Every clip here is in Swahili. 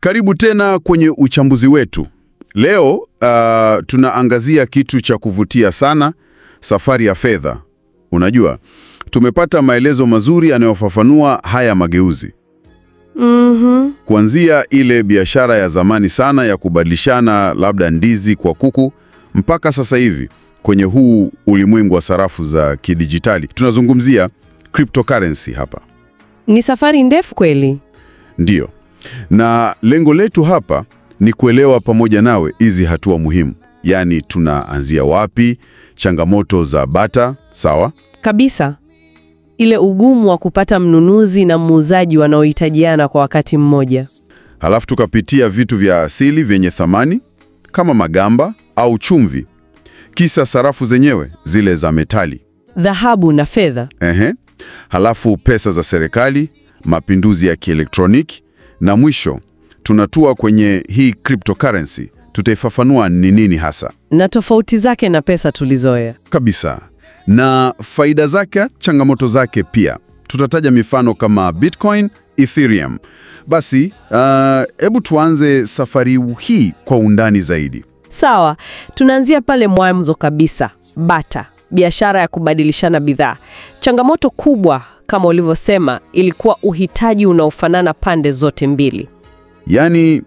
Karibu tena kwenye uchambuzi wetu. Leo tunaangazia kitu cha kuvutia sana, safari ya fedha. Unajua, tumepata maelezo mazuri yanayofafanua haya mageuzi. Kuanzia ile biashara ya zamani sana ya kubadilishana labda ndizi kwa kuku, mpaka sasa hivi kwenye huu ulimwengu wa sarafu za kidijitali. Tunazungumzia cryptocurrency hapa. Ni safari ndefu kweli. Ndiyo. Na lengo letu hapa ni kuelewa pamoja nawe hizi hatua muhimu. Yaani tunaanzia wapi, changamoto za bata, sawa? Kabisa. Ile ugumu wa kupata mnunuzi na muuzaji wanaohitajiana kwa wakati mmoja. Halafu tukapitia vitu vya asili vyenye thamani kama magamba au chumvi. Kisa sarafu zenyewe zile za metali, Dhahabu na fedha. Halafu pesa za serikali, mapinduzi ya kielektroniki, na mwisho tunatua kwenye hii cryptocurrency. Tutaifafanua ni nini hasa Na tofauti zake na pesa tulizoea. kabisa, na faida zake, changamoto zake pia. Tutataja mifano kama Bitcoin, Ethereum. Basi, hebu tuanze safari hii kwa undani zaidi. Sawa, tunaanzia pale mwanzo kabisa. Bata, biashara ya kubadilishana bidhaa. Changamoto kubwa kama ulivyosema ilikuwa uhitaji unaofanana pande zote mbili. Yaani,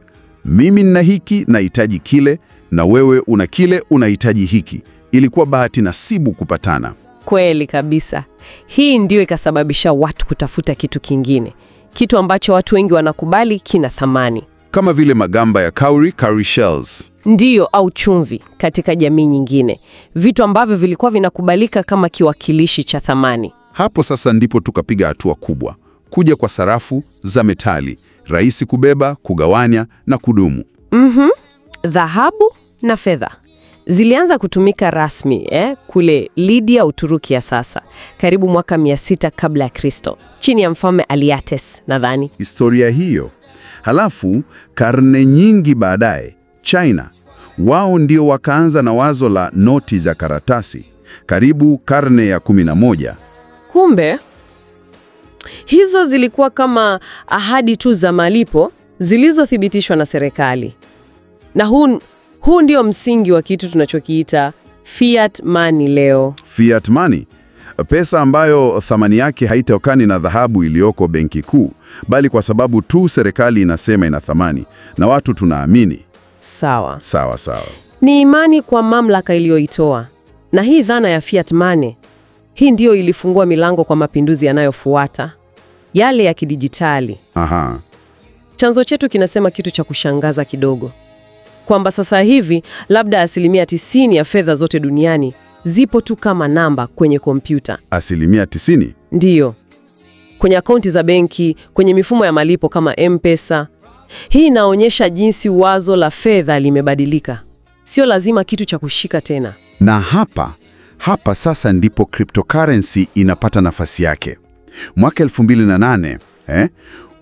mimi nina hiki nahitaji kile, na wewe una kile unahitaji hiki. Ilikuwa bahati nasibu kupatana. Kweli kabisa. Hii ndio ikasababisha watu kutafuta kitu kingine, kitu ambacho watu wengi wanakubali kina thamani. Kama vile magamba ya cowrie shells. Ndiyo, au chumvi katika jamii nyingine, vitu ambavyo vilikuwa vinakubalika kama kiwakilishi cha thamani. Hapo sasa ndipo tukapiga hatua kubwa, kuja kwa sarafu za metali, rahisi kubeba, kugawanya na kudumu. Dhahabu na fedha zilianza kutumika rasmi kule Lydia, Uturuki ya sasa, karibu mwaka 600 kabla ya Kristo, chini ya mfalme Aliates nadhani. Historia hiyo. Halafu karne nyingi baadaye, China wao ndio wakaanza na wazo la noti za karatasi, karibu karne ya 11. Kumbe hizo zilikuwa kama ahadi tu za malipo zilizothibitishwa na serikali. Na huu ndio msingi wa kitu tunachokiita fiat money leo. Fiat money, pesa ambayo thamani yake haitokani na dhahabu iliyoko benki kuu, bali kwa sababu tu serikali inasema ina thamani na watu tunaamini. Sawa. Ni imani kwa mamlaka iliyoitoa. Na hii dhana ya fiat money, hii ndio ilifungua milango kwa mapinduzi yanayofuata, yale ya kidijitali. Chanzo chetu kinasema kitu cha kushangaza kidogo, kwamba sasa hivi labda 90% ya fedha zote duniani zipo tu kama namba kwenye kompyuta. 90%? Ndiyo. Kwenye akaunti za benki, kwenye mifumo ya malipo kama M-Pesa. Hii inaonyesha jinsi wazo la fedha limebadilika. Sio lazima kitu cha kushika tena. Na hapa sasa ndipo cryptocurrency inapata nafasi yake. Mwaka 2008,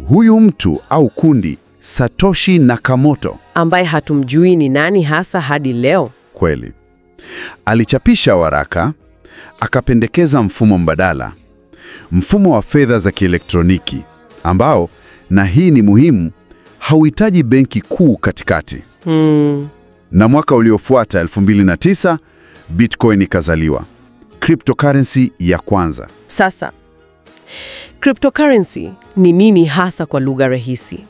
huyu mtu au kundi, Satoshi Nakamoto, ambaye hatumjui ni nani hasa hadi leo. Kweli. Alichapisha waraka, akapendekeza mfumo mbadala, mfumo wa fedha za kielektroniki ambao, na hii ni muhimu, hauhitaji benki kuu katikati. Na mwaka uliofuata 2009, Bitcoin ikazaliwa, cryptocurrency ya kwanza. Sasa, cryptocurrency ni nini hasa kwa lugha rahisi?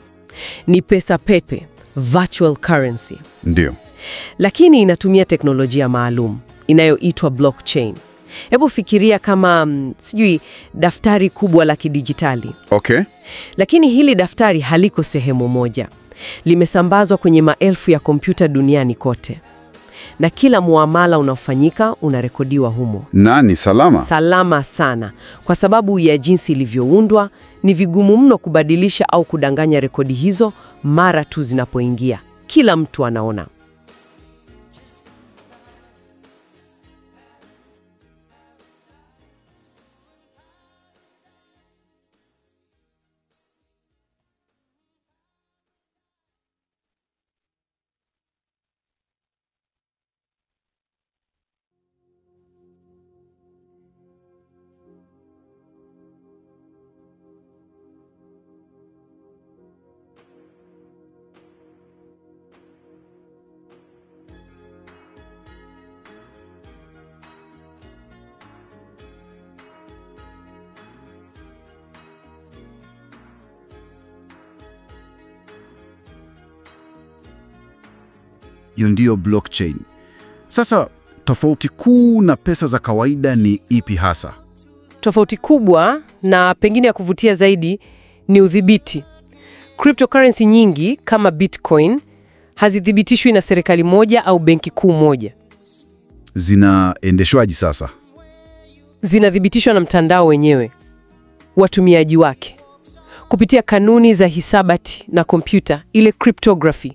Ni pesa pepe, virtual currency. Ndio. Lakini inatumia teknolojia maalum inayoitwa blockchain. Hebu fikiria kama daftari kubwa la kidijitali. Okay. Lakini hili daftari haliko sehemu moja. Limesambazwa kwenye maelfu ya kompyuta duniani kote. Na kila muamala unaofanyika unarekodiwa humo. Na ni salama? Salama sana. Kwa sababu ya jinsi ilivyoundwa, ni vigumu mno kubadilisha au kudanganya rekodi hizo mara tu zinapoingia. Kila mtu anaona. hiyo ndiyo blockchain. Sasa tofauti kuu na pesa za kawaida ni ipi hasa? Tofauti kubwa na pengine ya kuvutia zaidi ni udhibiti. Cryptocurrency nyingi kama Bitcoin hazithibitishwi na serikali moja au benki kuu moja. Zinaendeshwaje sasa? Zinathibitishwa na mtandao wenyewe, watumiaji wake, kupitia kanuni za hisabati na kompyuta, ile cryptography.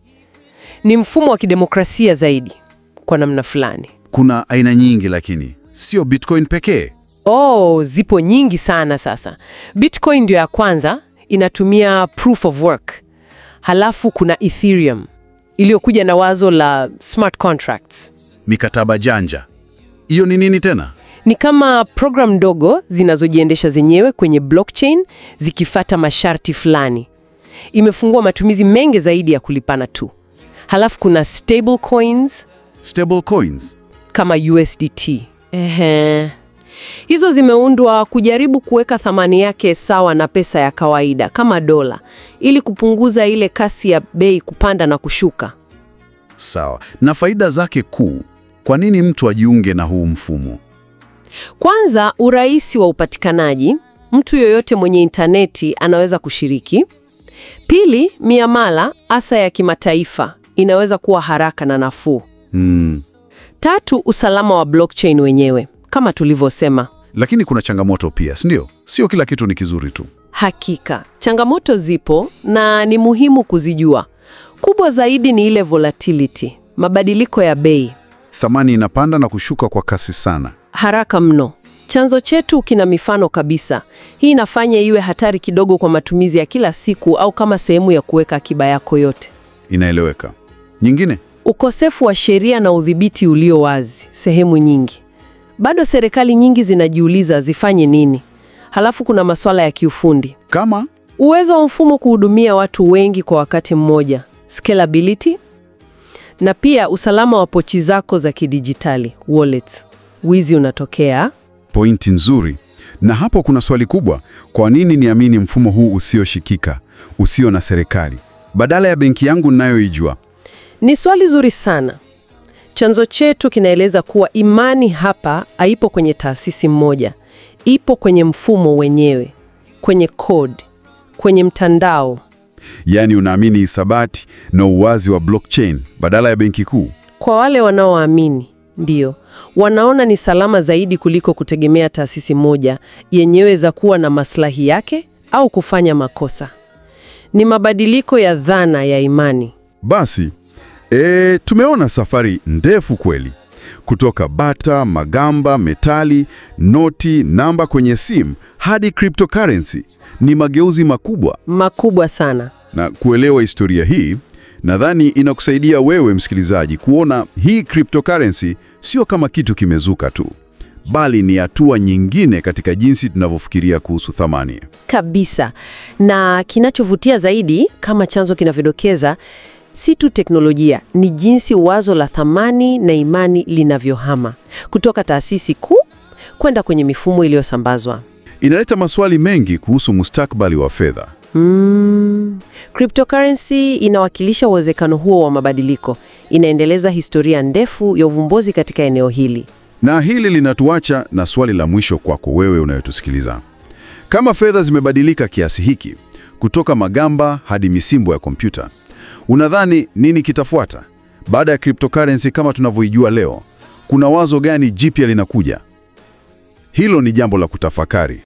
Ni mfumo wa kidemokrasia zaidi kwa namna fulani. Kuna aina nyingi, lakini sio Bitcoin pekee. Zipo nyingi sana sasa. Bitcoin ndio ya kwanza, inatumia proof of work. Halafu kuna Ethereum iliyokuja na wazo la smart contracts. Mikataba janja. Hiyo ni nini tena? Ni kama program ndogo zinazojiendesha zenyewe kwenye blockchain zikifata masharti fulani. Imefungua matumizi mengi zaidi ya kulipana tu. Halafu kuna stable coins. Stable coins? Kama USDT. Hizo zimeundwa kujaribu kuweka thamani yake sawa na pesa ya kawaida kama dola, ili kupunguza ile kasi ya bei kupanda na kushuka. Sawa. Na faida zake kuu, kwa nini mtu ajiunge na huu mfumo? Kwanza, urahisi wa upatikanaji. Mtu yoyote mwenye intaneti anaweza kushiriki. Pili, miamala hasa ya kimataifa inaweza kuwa haraka na nafuu. Tatu, usalama wa blockchain wenyewe kama tulivyosema. Lakini kuna changamoto pia, si ndio? Sio kila kitu ni kizuri tu. Hakika, changamoto zipo na ni muhimu kuzijua. Kubwa zaidi ni ile volatility, mabadiliko ya bei. Thamani inapanda na kushuka kwa kasi sana. Haraka mno. Chanzo chetu kina mifano kabisa. Hii inafanya iwe hatari kidogo kwa matumizi ya kila siku au kama sehemu ya kuweka akiba yako yote. Inaeleweka. Nyingine? Ukosefu wa sheria na udhibiti ulio wazi sehemu nyingi. Bado serikali nyingi zinajiuliza zifanye nini. Halafu kuna masuala ya kiufundi. Kama? Uwezo wa mfumo kuhudumia watu wengi kwa wakati mmoja. Scalability. Na pia usalama wa pochi zako za kidijitali, wallets. Wizi unatokea. Pointi nzuri. Na hapo kuna swali kubwa. Kwa nini niamini mfumo huu usioshikika, usio na serikali, badala ya benki yangu ninayoijua? Ni swali zuri sana. Chanzo chetu kinaeleza kuwa imani hapa haipo kwenye taasisi moja. Ipo kwenye mfumo wenyewe, kwenye code, kwenye mtandao. Yaani unaamini hisabati na uwazi wa blockchain badala ya benki kuu? Kwa wale wanaoamini, ndio. Wanaona ni salama zaidi kuliko kutegemea taasisi moja yenyewe za kuwa na maslahi yake au kufanya makosa. Ni mabadiliko ya dhana ya imani. Basi, tumeona safari ndefu kweli. Kutoka bata, magamba, metali, noti, namba kwenye simu hadi cryptocurrency. Ni mageuzi makubwa. Makubwa sana. Na kuelewa historia hii, nadhani inakusaidia wewe msikilizaji kuona hii cryptocurrency sio kama kitu kimezuka tu, bali ni hatua nyingine katika jinsi tunavyofikiria kuhusu thamani. Kabisa. Na kinachovutia zaidi, kama chanzo kinavyodokeza, si tu teknolojia, ni jinsi wazo la thamani na imani linavyohama kutoka taasisi kuu kwenda kwenye mifumo iliyosambazwa. Inaleta maswali mengi kuhusu mustakabali wa fedha. Cryptocurrency inawakilisha uwezekano huo wa mabadiliko. Inaendeleza historia ndefu ya uvumbuzi katika eneo hili. Na hili linatuacha na swali la mwisho kwako wewe unayotusikiliza. Kama fedha zimebadilika kiasi hiki, kutoka magamba hadi misimbo ya kompyuta, unadhani nini kitafuata? Baada ya cryptocurrency kama tunavyoijua leo, kuna wazo gani jipya linakuja? Hilo ni jambo la kutafakari.